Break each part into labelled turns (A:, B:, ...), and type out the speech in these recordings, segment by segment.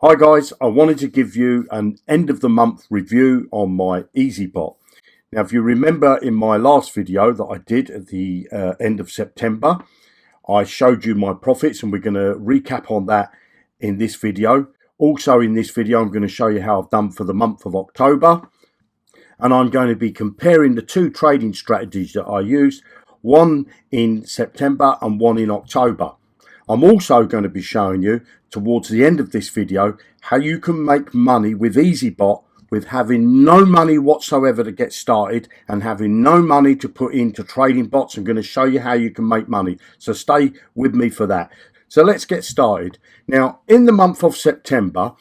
A: Hi guys, I wanted to give you an end of the month review on my Eazybot. Now if you remember in my last video that I did at the end of September, I showed you my profits and we're going to recap on that in this video. Also in this video I'm going to show you how I've done for the month of October, and I'm going to be comparing the two trading strategies that I used, one in September and one in October. I'm also going to be showing you towards the end of this video how you can make money with Eazybot with having no money whatsoever to get started and having no money to put into trading bots. I'm going to show you how you can make money, so stay with me for that. So let's get started. Now in the month of September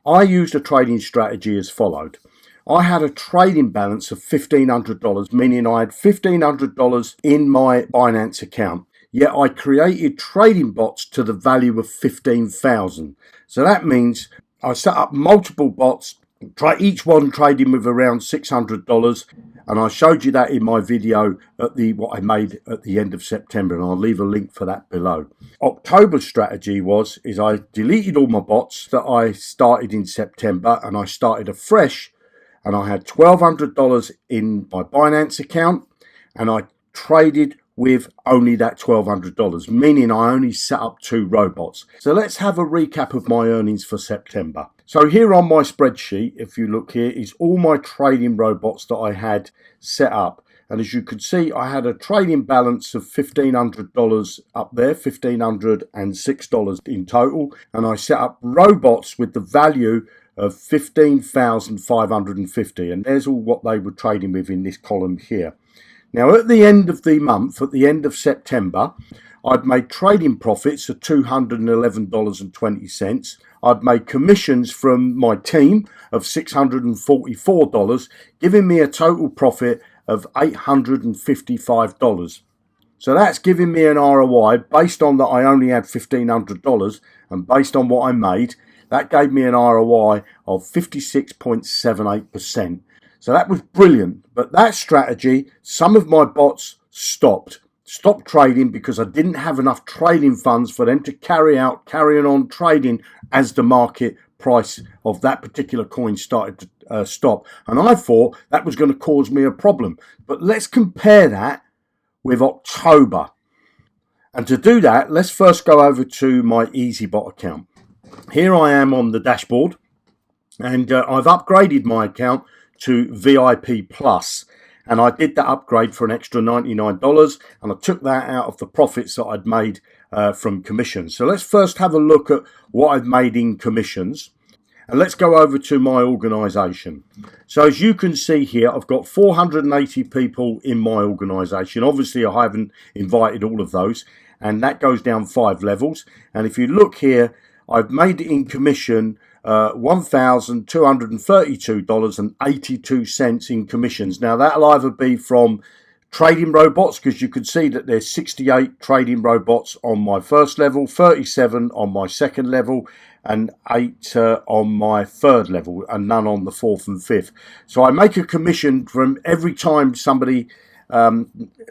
A: I used a trading strategy as followed. I had a trading balance of $1,500, meaning I had $1,500 in my Binance account. Yet I created trading bots to the value of 15,000. So that means I set up multiple bots, each one trading with around $600, and I showed you that in my video at what I made at the end of September, and I'll leave a link for that below. October's strategy is I deleted all my bots that I started in September and I started afresh, and I had $1,200 in my Binance account and I traded with only that $1,200, meaning I only set up 2 robots. So let's have a recap of my earnings for September. So here on my spreadsheet, if you look here, is all my trading robots that I had set up. And as you can see, I had a trading balance of $1,500 up there, $1,506 in total. And I set up robots with the value of 15,550. And there's all what they were trading with in this column here. Now at the end of the month, at the end of September, I'd made trading profits of $211.20. I'd made commissions from my team of $644, giving me a total profit of $855. So that's giving me an ROI based on that I only had $1,500, and based on what I made, that gave me an ROI of 56.78%. So that was brilliant. But that strategy, some of my bots stopped trading because I didn't have enough trading funds for them to carrying on trading as the market price of that particular coin started to stop. And I thought that was going to cause me a problem. But let's compare that with October. And to do that, let's first go over to my Eazybot account. Here I am on the dashboard, and I've upgraded my account to VIP Plus, and I did that upgrade for an extra $99, and I took that out of the profits that I'd made from commissions. So let's first have a look at what I've made in commissions, and let's go over to my organization. So as you can see here, I've got 480 people in my organization. Obviously I haven't invited all of those, and that goes down 5 levels. And if you look here, I've made it in commission $1,232.82 in commissions. Now that'll either be from trading robots, because you can see that there's 68 trading robots on my first level, 37 on my second level, and 8 on my third level, and none on the 4th and 5th. So I make a commission from every time somebody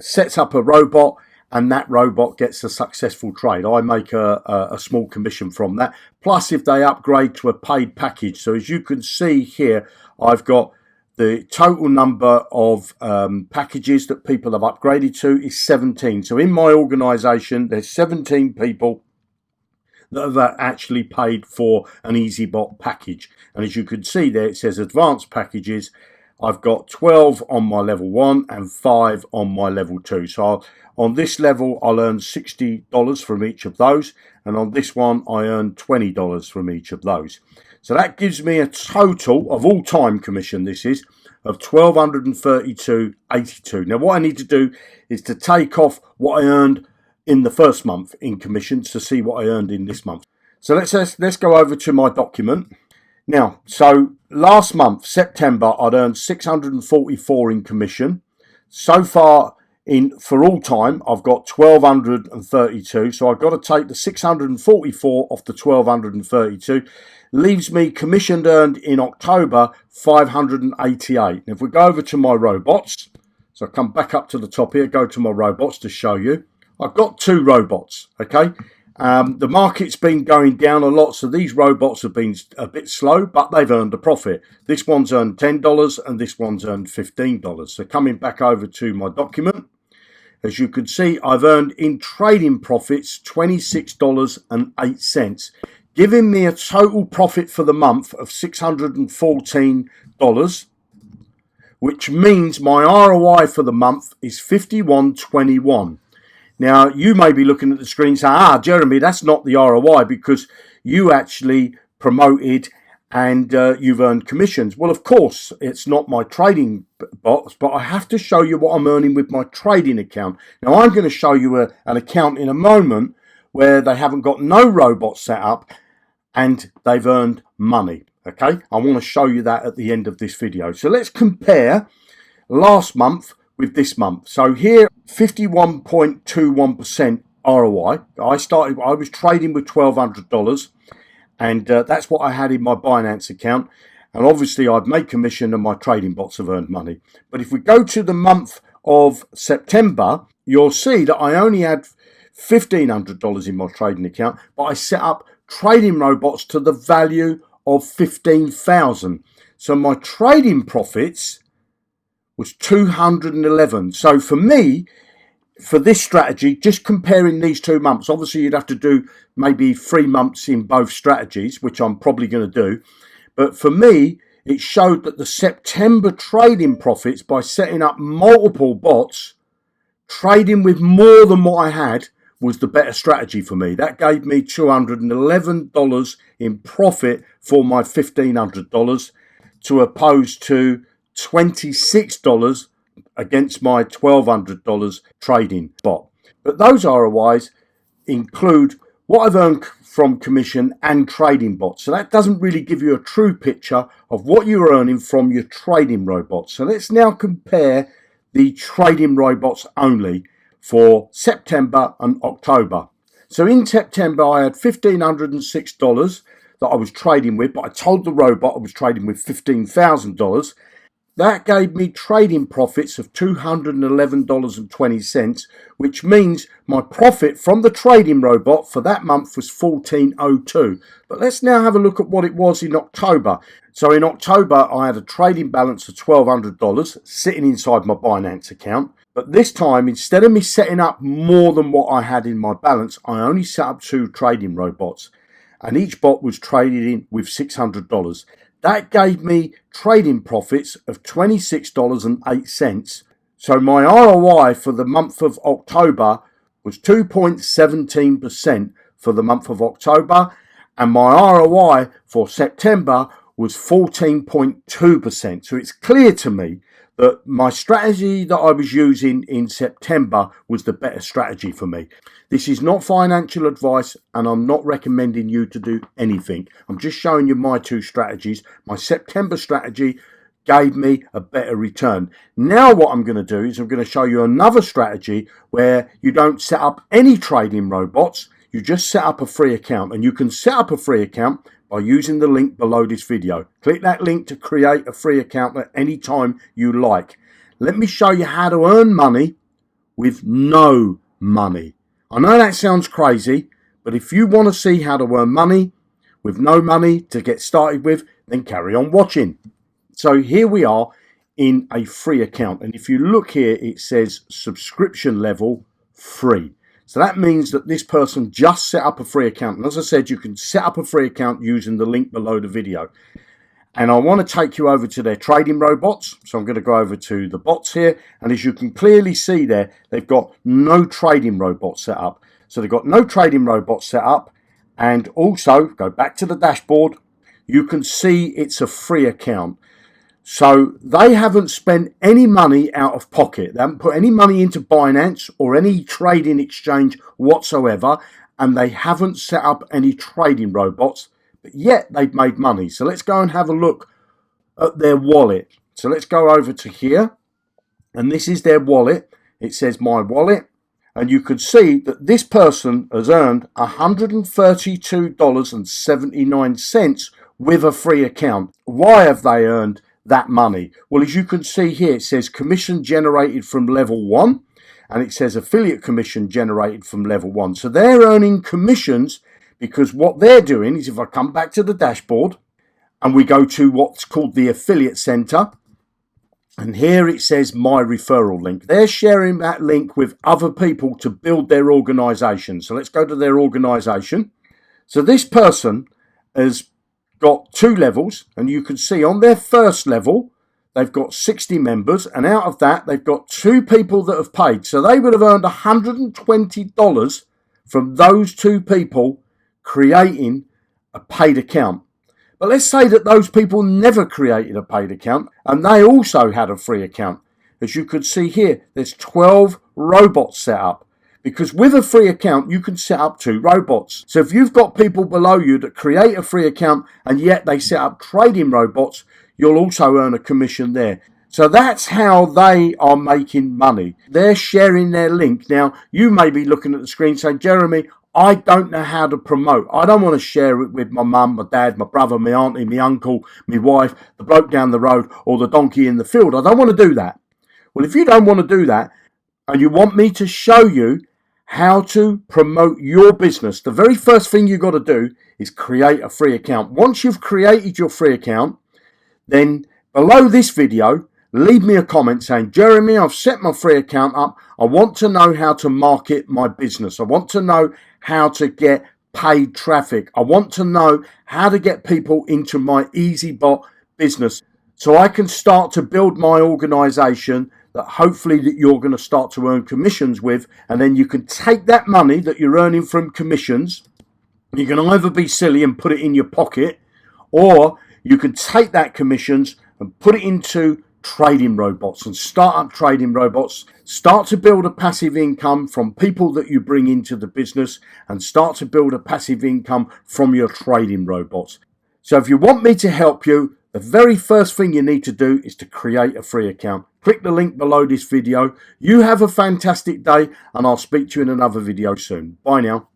A: sets up a robot and that robot gets a successful trade. I make a small commission from that. Plus, if they upgrade to a paid package. So as you can see here, I've got the total number of packages that people have upgraded to is 17. So in my organization, there's 17 people that have actually paid for an Eazybot package. And as you can see there, it says advanced packages. I've got 12 on my level 1 and 5 on my level 2. So on this level, I'll earn $60 from each of those. And on this one, I earn $20 from each of those. So that gives me a total of all time commission, this is, of $1,232.82. Now what I need to do is to take off what I earned in the first month in commissions to see what I earned in this month. So let's go over to my document. Now, so last month, September, I'd earned $644 in commission. So far, for all time, I've got $1,232. So I've got to take the 644 off the 1,232. Leaves me commission earned in October, 588. Now, if we go over to my robots, so I come back up to the top here, go to my robots to show you. I've got 2 robots, okay? The market's been going down a lot, so these robots have been a bit slow, but they've earned a profit. This one's earned $10 and this one's earned $15. So coming back over to my document, as you can see, I've earned in trading profits $26.08, giving me a total profit for the month of $614, which means my ROI for the month is 51.21. Now, you may be looking at the screen saying, Jeremy, that's not the ROI because you actually promoted and you've earned commissions. Well, of course, it's not my trading bots, but I have to show you what I'm earning with my trading account. Now, I'm going to show you an account in a moment where they haven't got no robots set up and they've earned money. Okay, I want to show you that at the end of this video. So let's compare last month with this month. So here, 51.21% ROI. I was trading with $1,200 and that's what I had in my Binance account. And obviously I've made commission and my trading bots have earned money. But if we go to the month of September, you'll see that I only had $1,500 in my trading account, but I set up trading robots to the value of 15,000. So my trading profits was 211. So for me, for this strategy, just comparing these 2 months, obviously you'd have to do maybe 3 months in both strategies, which I'm probably going to do. But for me, it showed that the September trading profits by setting up multiple bots, trading with more than what I had, was the better strategy for me. That gave me $211 in profit for my $1,500 to oppose to $26 against my $1,200 trading bot. But those ROIs include what I've earned from commission and trading bots. So that doesn't really give you a true picture of what you're earning from your trading robots. So let's now compare the trading robots only for September and October. So in September, I had $1,506 that I was trading with, but I told the robot I was trading with $15,000. That gave me trading profits of $211.20, which means my profit from the trading robot for that month was $1,402. But let's now have a look at what it was in October. So in October, I had a trading balance of $1,200 sitting inside my Binance account. But this time, instead of me setting up more than what I had in my balance, I only set up 2 trading robots. And each bot was traded in with $600. That gave me trading profits of $26.08. So my ROI for the month of October was 2.17% for the month of October. And my ROI for September was 14.2%. So it's clear to me that my strategy that I was using in September was the better strategy for me. This is not financial advice and I'm not recommending you to do anything. I'm just showing you my 2 strategies. My September strategy gave me a better return. Now what I'm going to do is I'm going to show you another strategy where you don't set up any trading robots. You just set up a free account, and you can set up a free account by using the link below this video. Click that link to create a free account at any time you like. Let me show you how to earn money with no money. I know that sounds crazy, but if you want to see how to earn money with no money to get started with, then carry on watching. So here we are in a free account, and if you look here, it says subscription level free. So that means that this person just set up a free account. And as I said, you can set up a free account using the link below the video. And I want to take you over to their trading robots. So I'm going to go over to the bots here. And as you can clearly see there, they've got no trading robots set up. So they've got no trading robots set up. And also, go back to the dashboard, you can see it's a free account. So they haven't spent any money out of pocket. They haven't put any money into Binance or any trading exchange whatsoever. And they haven't set up any trading robots, but yet they've made money. So let's go and have a look at their wallet. So let's go over to here. And this is their wallet. It says my wallet. And you can see that this person has earned $132.79 with a free account. Why have they earned that money? Well, as you can see here, it says commission generated from level 1, and it says affiliate commission generated from level 1. So they're earning commissions because what they're doing is, if I come back to the dashboard and we go to what's called the affiliate center, and here it says my referral link. They're sharing that link with other people to build their organization. So let's go to their organization. So this person has got 2 levels, and you can see on their first level, they've got 60 members, and out of that, they've got 2 people that have paid. So they would have earned $120 from those 2 people creating a paid account. But let's say that those people never created a paid account and they also had a free account. As you can see here, there's 12 robots set up, because with a free account, you can set up 2 robots. So if you've got people below you that create a free account and yet they set up trading robots, you'll also earn a commission there. So that's how they are making money. They're sharing their link. Now, you may be looking at the screen saying, Jeremy, I don't know how to promote. I don't want to share it with my mum, my dad, my brother, my auntie, my uncle, my wife, the bloke down the road, or the donkey in the field. I don't want to do that. Well, if you don't want to do that and you want me to show you how to promote your business, the very first thing you've got to do is create a free account. Once you've created your free account, then below this video, leave me a comment saying, Jeremy, I've set my free account up. I want to know how to market my business. I want to know how to get paid traffic. I want to know how to get people into my Eazybot business so I can start to build my organization that hopefully that you're going to start to earn commissions with. And then you can take that money that you're earning from commissions. You can either be silly and put it in your pocket, or you can take that commissions and put it into trading robots and start up trading robots, start to build a passive income from people that you bring into the business, and start to build a passive income from your trading robots. So if you want me to help you, the very first thing you need to do is to create a free account. Click the link below this video. You have a fantastic day, and I'll speak to you in another video soon. Bye now.